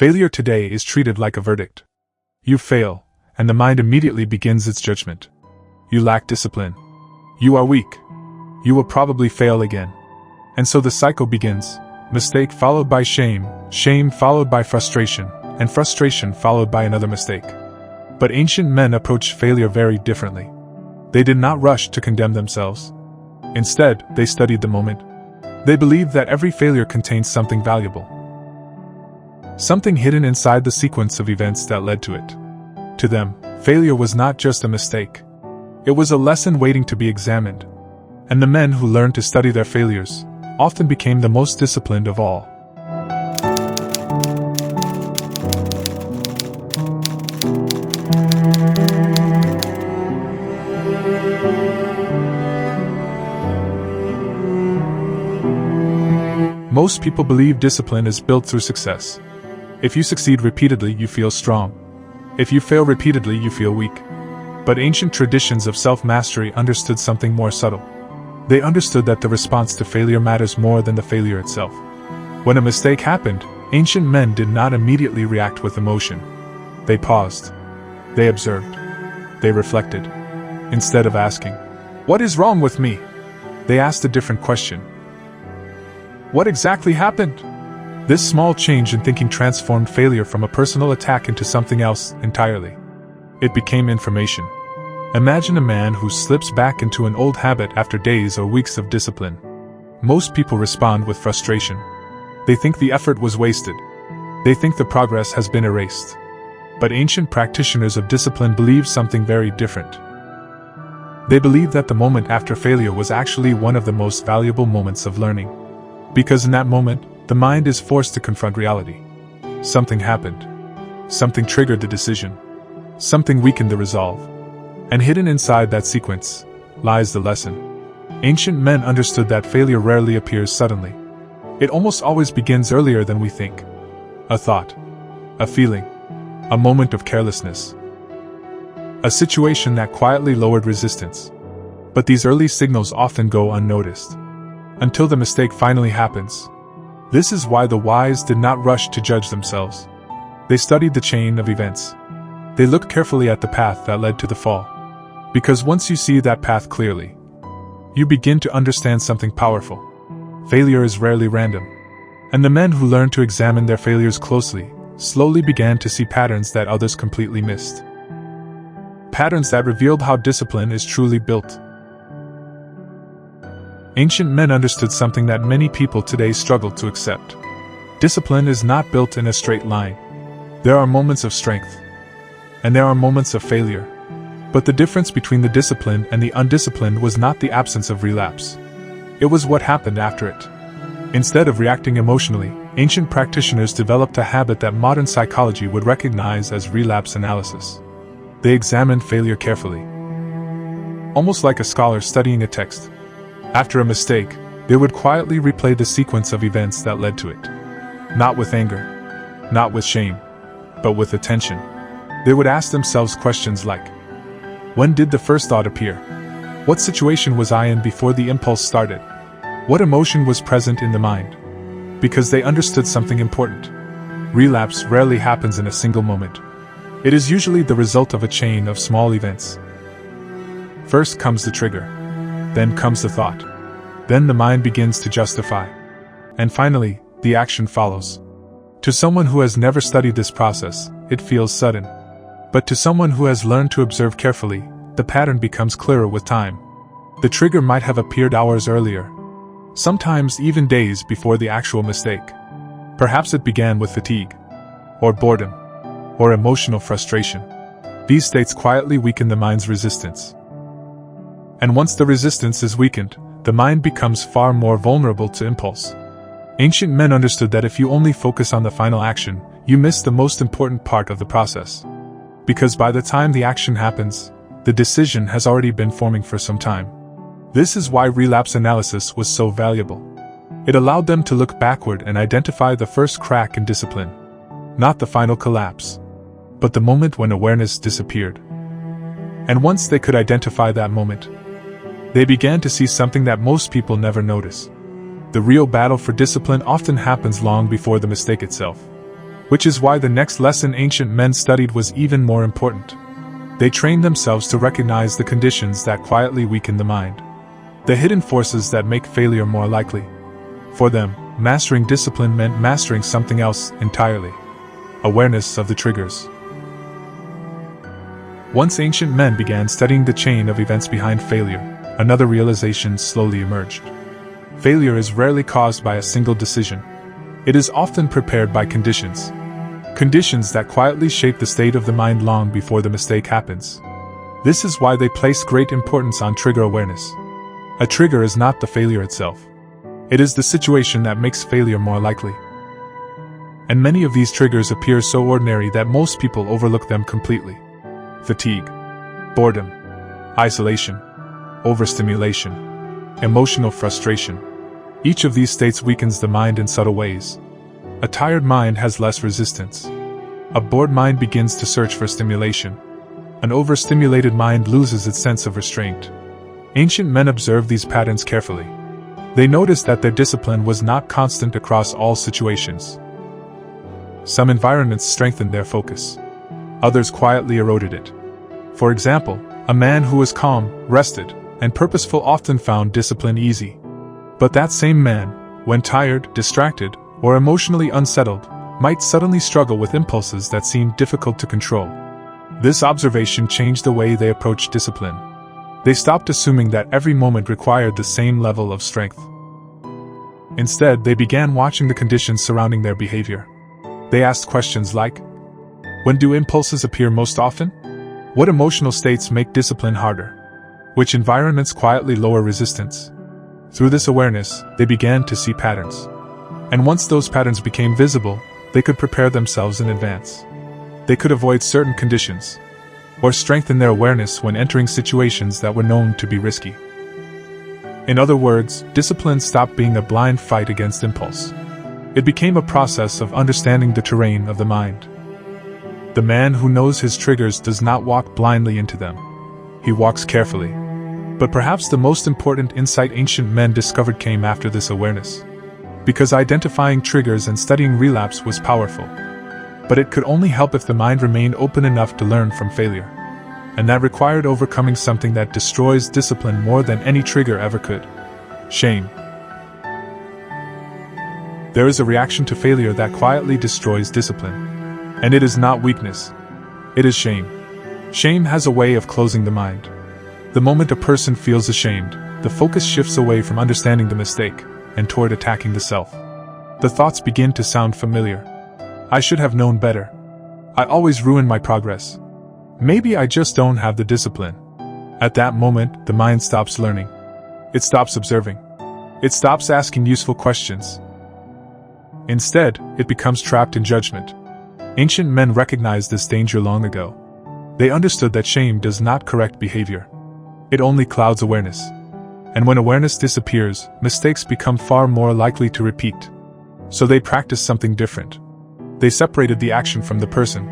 Failure today is treated like a verdict. You fail, and the mind immediately begins its judgment. You lack discipline. You are weak. You will probably fail again. And so the cycle begins. Mistake followed by shame, shame followed by frustration, and frustration followed by another mistake. But ancient men approached failure very differently. They did not rush to condemn themselves. Instead, they studied the moment. They believed that every failure contains something valuable. Something hidden inside the sequence of events that led to it. To them, failure was not just a mistake. It was a lesson waiting to be examined. And the men who learned to study their failures often became the most disciplined of all. Most people believe discipline is built through success. If you succeed repeatedly, you feel strong. If you fail repeatedly, you feel weak. But ancient traditions of self-mastery understood something more subtle. They understood that the response to failure matters more than the failure itself. When a mistake happened, ancient men did not immediately react with emotion. They paused. They observed. They reflected. Instead of asking, "What is wrong with me?" they asked a different question. What exactly happened? This small change in thinking transformed failure from a personal attack into something else entirely. It became information. Imagine a man who slips back into an old habit after days or weeks of discipline. Most people respond with frustration. They think the effort was wasted. They think the progress has been erased. But ancient practitioners of discipline believed something very different. They believed that the moment after failure was actually one of the most valuable moments of learning. Because in that moment, the mind is forced to confront reality. Something happened. Something triggered the decision. Something weakened the resolve. And hidden inside that sequence lies the lesson. Ancient men understood that failure rarely appears suddenly. It almost always begins earlier than we think. A thought. A feeling. A moment of carelessness. A situation that quietly lowered resistance. But these early signals often go unnoticed. Until the mistake finally happens. This is why the wise did not rush to judge themselves. They studied the chain of events. They looked carefully at the path that led to the fall. Because once you see that path clearly, you begin to understand something powerful. Failure is rarely random. And the men who learned to examine their failures closely slowly began to see patterns that others completely missed. Patterns that revealed how discipline is truly built. Ancient men understood something that many people today struggle to accept. Discipline is not built in a straight line. There are moments of strength. And there are moments of failure. But the difference between the disciplined and the undisciplined was not the absence of relapse. It was what happened after it. Instead of reacting emotionally, ancient practitioners developed a habit that modern psychology would recognize as relapse analysis. They examined failure carefully. Almost like a scholar studying a text. After a mistake, they would quietly replay the sequence of events that led to it. Not with anger, not with shame, but with attention. They would ask themselves questions like, when did the first thought appear? What situation was I in before the impulse started? What emotion was present in the mind? Because they understood something important. Relapse rarely happens in a single moment. It is usually the result of a chain of small events. First comes the trigger. Then comes the thought. Then the mind begins to justify. And finally, the action follows. To someone who has never studied this process, it feels sudden. But to someone who has learned to observe carefully, the pattern becomes clearer with time. The trigger might have appeared hours earlier. Sometimes even days before the actual mistake. Perhaps it began with fatigue. Or boredom. Or emotional frustration. These states quietly weaken the mind's resistance. And once the resistance is weakened, the mind becomes far more vulnerable to impulse. Ancient men understood that if you only focus on the final action, you miss the most important part of the process. Because by the time the action happens, the decision has already been forming for some time. This is why relapse analysis was so valuable. It allowed them to look backward and identify the first crack in discipline. Not the final collapse, but the moment when awareness disappeared. And once they could identify that moment, they began to see something that most people never notice. The real battle for discipline often happens long before the mistake itself. Which is why the next lesson ancient men studied was even more important. They trained themselves to recognize the conditions that quietly weaken the mind, the hidden forces that make failure more likely. For them, mastering discipline meant mastering something else entirely: awareness of the triggers. Once ancient men began studying the chain of events behind failure, another realization slowly emerged. Failure is rarely caused by a single decision. It is often prepared by conditions. Conditions that quietly shape the state of the mind long before the mistake happens. This is why they place great importance on trigger awareness. A trigger is not the failure itself. It is the situation that makes failure more likely. And many of these triggers appear so ordinary that most people overlook them completely. Fatigue, boredom, isolation, overstimulation, emotional frustration. Each of these states weakens the mind in subtle ways. A tired mind has less resistance. A bored mind begins to search for stimulation. An overstimulated mind loses its sense of restraint. Ancient men observed these patterns carefully. They noticed that their discipline was not constant across all situations. Some environments strengthened their focus. Others quietly eroded it. For example, a man who was calm, rested, and purposeful often found discipline easy. But that same man, when tired, distracted, or emotionally unsettled, might suddenly struggle with impulses that seemed difficult to control. This observation changed the way they approached discipline. They stopped assuming that every moment required the same level of strength. Instead, they began watching the conditions surrounding their behavior. They asked questions like, when do impulses appear most often? What emotional states make discipline harder? Which environments quietly lower resistance? Through this awareness, they began to see patterns. And once those patterns became visible, they could prepare themselves in advance. They could avoid certain conditions, or strengthen their awareness when entering situations that were known to be risky. In other words, discipline stopped being a blind fight against impulse. It became a process of understanding the terrain of the mind. The man who knows his triggers does not walk blindly into them. He walks carefully. But perhaps the most important insight ancient men discovered came after this awareness. Because identifying triggers and studying relapse was powerful. But it could only help if the mind remained open enough to learn from failure. And that required overcoming something that destroys discipline more than any trigger ever could: shame. There is a reaction to failure that quietly destroys discipline. And it is not weakness. It is shame. Shame has a way of closing the mind. The moment a person feels ashamed, the focus shifts away from understanding the mistake and toward attacking the self. The thoughts begin to sound familiar. I should have known better. I always ruin my progress. Maybe I just don't have the discipline. At that moment, the mind stops learning. It stops observing. It stops asking useful questions. Instead, it becomes trapped in judgment. Ancient men recognized this danger long ago. They understood that shame does not correct behavior. It only clouds awareness. And when awareness disappears, mistakes become far more likely to repeat. So they practiced something different. They separated the action from the person.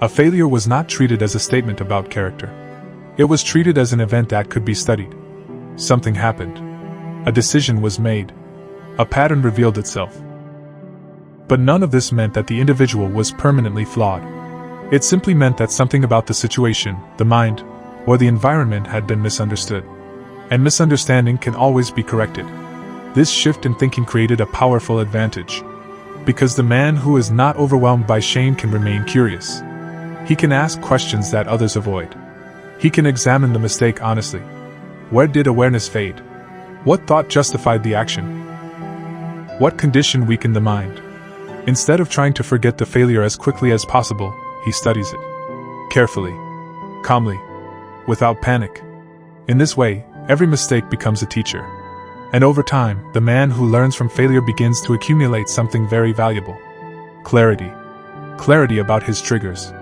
A failure was not treated as a statement about character. It was treated as an event that could be studied. Something happened. A decision was made. A pattern revealed itself. But none of this meant that the individual was permanently flawed. It simply meant that something about the situation, the mind, or the environment had been misunderstood. And misunderstanding can always be corrected. This shift in thinking created a powerful advantage. Because the man who is not overwhelmed by shame can remain curious. He can ask questions that others avoid. He can examine the mistake honestly. Where did awareness fade? What thought justified the action? What condition weakened the mind? Instead of trying to forget the failure as quickly as possible, he studies it. Carefully. Calmly. Without panic. In this way, every mistake becomes a teacher. And over time, the man who learns from failure begins to accumulate something very valuable. Clarity. Clarity about his triggers.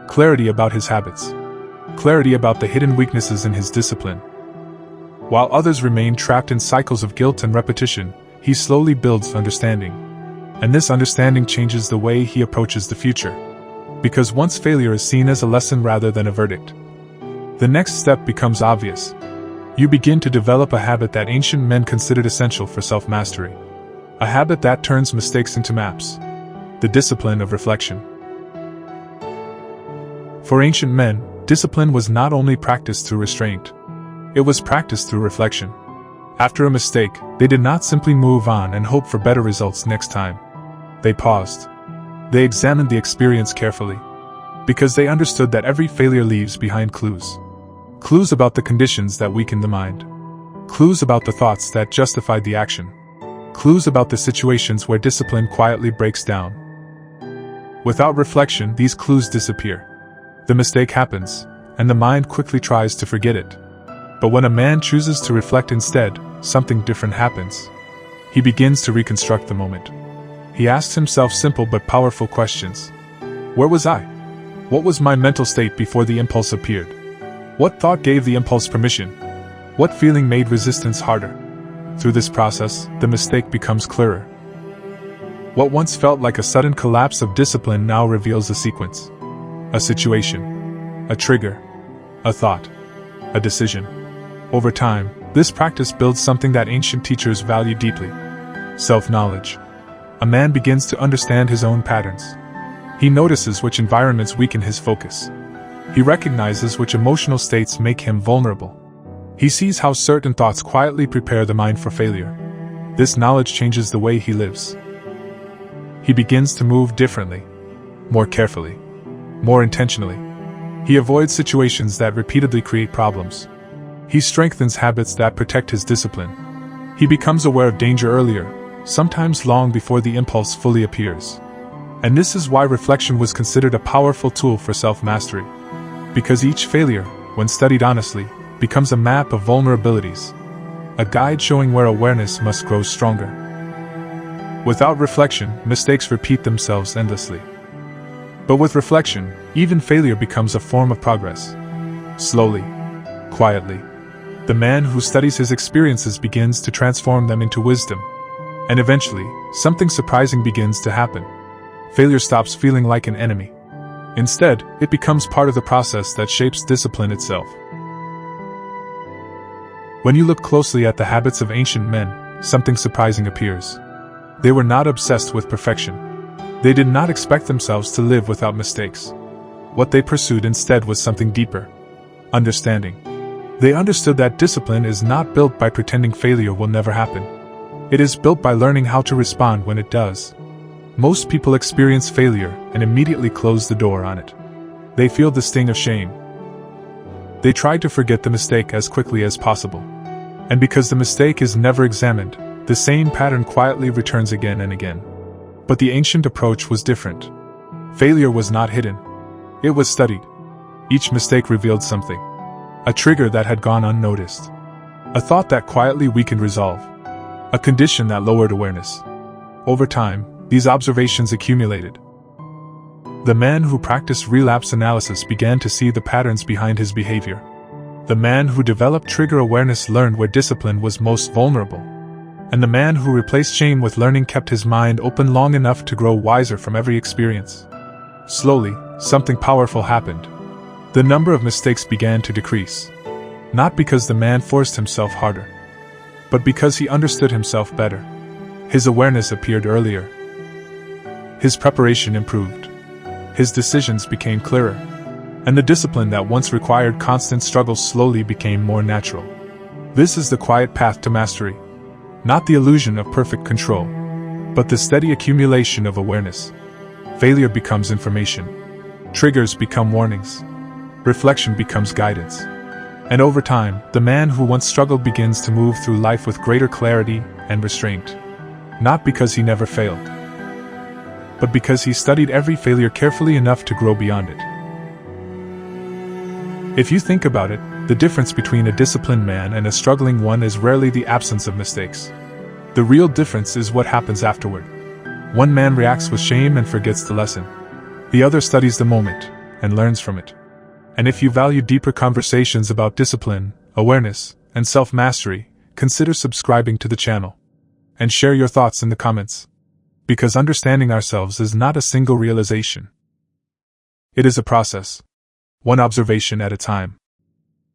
Clarity about his habits. Clarity about the hidden weaknesses in his discipline. While others remain trapped in cycles of guilt and repetition, he slowly builds understanding. And this understanding changes the way he approaches the future. Because once failure is seen as a lesson rather than a verdict, the next step becomes obvious. You begin to develop a habit that ancient men considered essential for self-mastery. A habit that turns mistakes into maps. the discipline of reflection. For ancient men, discipline was not only practiced through restraint, it was practiced through reflection. After a mistake, they did not simply move on and hope for better results next time. They paused. They examined the experience carefully, because they understood that every failure leaves behind clues. Clues about the conditions that weaken the mind. Clues about the thoughts that justified the action. Clues about the situations where discipline quietly breaks down. Without reflection, these clues disappear. The mistake happens, and the mind quickly tries to forget it. But when a man chooses to reflect instead, something different happens. He begins to reconstruct the moment. He asks himself simple but powerful questions. Where was I? What was my mental state before the impulse appeared? What thought gave the impulse permission? What feeling made resistance harder? Through this process, the mistake becomes clearer. What once felt like a sudden collapse of discipline now reveals a sequence. A situation. A trigger. A thought. A decision. Over time, this practice builds something that ancient teachers valued deeply: self-knowledge. A man begins to understand his own patterns. He notices which environments weaken his focus. He recognizes which emotional states make him vulnerable. He sees how certain thoughts quietly prepare the mind for failure. This knowledge changes the way he lives. He begins to move differently, more carefully, more intentionally. He avoids situations that repeatedly create problems. He strengthens habits that protect his discipline. He becomes aware of danger earlier, sometimes long before the impulse fully appears. And this is why reflection was considered a powerful tool for self-mastery. Because each failure, when studied honestly, becomes a map of vulnerabilities, a guide showing where awareness must grow stronger. Without reflection, mistakes repeat themselves endlessly. But with reflection, even failure becomes a form of progress. Slowly, quietly, the man who studies his experiences begins to transform them into wisdom. And eventually, something surprising begins to happen. Failure stops feeling like an enemy. Instead, it becomes part of the process that shapes discipline itself. When you look closely at the habits of ancient men, something surprising appears. They were not obsessed with perfection. They did not expect themselves to live without mistakes. What they pursued instead was something deeper: understanding. They understood that discipline is not built by pretending failure will never happen. It is built by learning how to respond when it does. Most people experience failure and immediately close the door on it. They feel the sting of shame. They try to forget the mistake as quickly as possible. And because the mistake is never examined, the same pattern quietly returns again and again. But the ancient approach was different. Failure was not hidden. It was studied. Each mistake revealed something. A trigger that had gone unnoticed. A thought that quietly weakened resolve. A condition that lowered awareness. Over time, these observations accumulated. The man who practiced relapse analysis began to see the patterns behind his behavior. The man who developed trigger awareness learned where discipline was most vulnerable. And the man who replaced shame with learning kept his mind open long enough to grow wiser from every experience. Slowly, something powerful happened. The number of mistakes began to decrease. Not because the man forced himself harder, but because he understood himself better. His awareness appeared earlier. His preparation improved. His decisions became clearer. And the discipline that once required constant struggle slowly became more natural. This is the quiet path to mastery. Not the illusion of perfect control, but the steady accumulation of awareness. Failure becomes information. Triggers become warnings. Reflection becomes guidance. And over time, the man who once struggled begins to move through life with greater clarity and restraint. Not because he never failed, but because he studied every failure carefully enough to grow beyond it. If you think about it, the difference between a disciplined man and a struggling one is rarely the absence of mistakes. The real difference is what happens afterward. One man reacts with shame and forgets the lesson. The other studies the moment and learns from it. And if you value deeper conversations about discipline, awareness, and self-mastery, consider subscribing to the channel. And share your thoughts in the comments. Because understanding ourselves is not a single realization. It is a process. One observation at a time.